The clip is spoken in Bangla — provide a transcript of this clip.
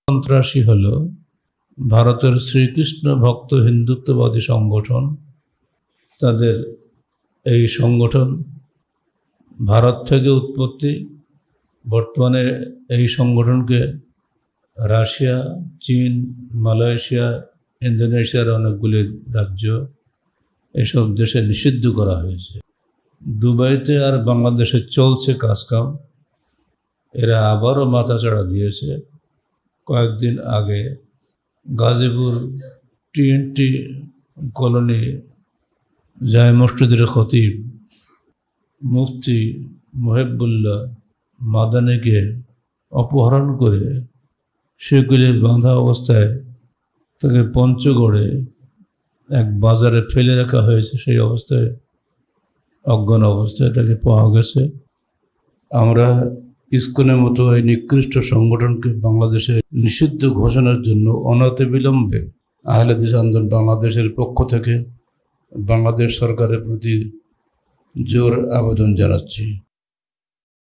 সন্ত্রাসী হল ভারতের শ্রীকৃষ্ণ ভক্ত হিন্দুত্ববাদী সংগঠন। তাদের এই সংগঠন ভারত থেকে উৎপত্তি। বর্তমানে এই সংগঠনকে রাশিয়া, চীন, মালয়েশিয়া, ইন্দোনেশিয়ার অনেকগুলি রাজ্য এসব দেশে নিষিদ্ধ করা হয়েছে। দুবাইতে আর বাংলাদেশে চলছে কাজকাম। এরা আবারও মাথাচাড়া দিয়েছে। কয়েকদিন আগে গাজীপুর TNT কলোনি জামে মসজিদের খতিব মুফতি মুহিবুল্লাহ মাদানীকে অপহরণ করে সেগুলি বাঁধা অবস্থায় তাকে পঞ্চগড়ে এক বাজারে ফেলে রাখা হয়েছে। সেই অবস্থায় অজ্ঞান অবস্থায় তাকে পাওয়া গেছে। আমরা ইসকনের মতো এই নিকৃষ্ট সংগঠনকে বাংলাদেশে নিষিদ্ধ ঘোষণার জন্য অনতিবিলম্বে আহলে হাদিস আন্দোলন বাংলাদেশের পক্ষ থেকে বাংলাদেশ সরকারের প্রতি জোর আবেদন জানাচ্ছি।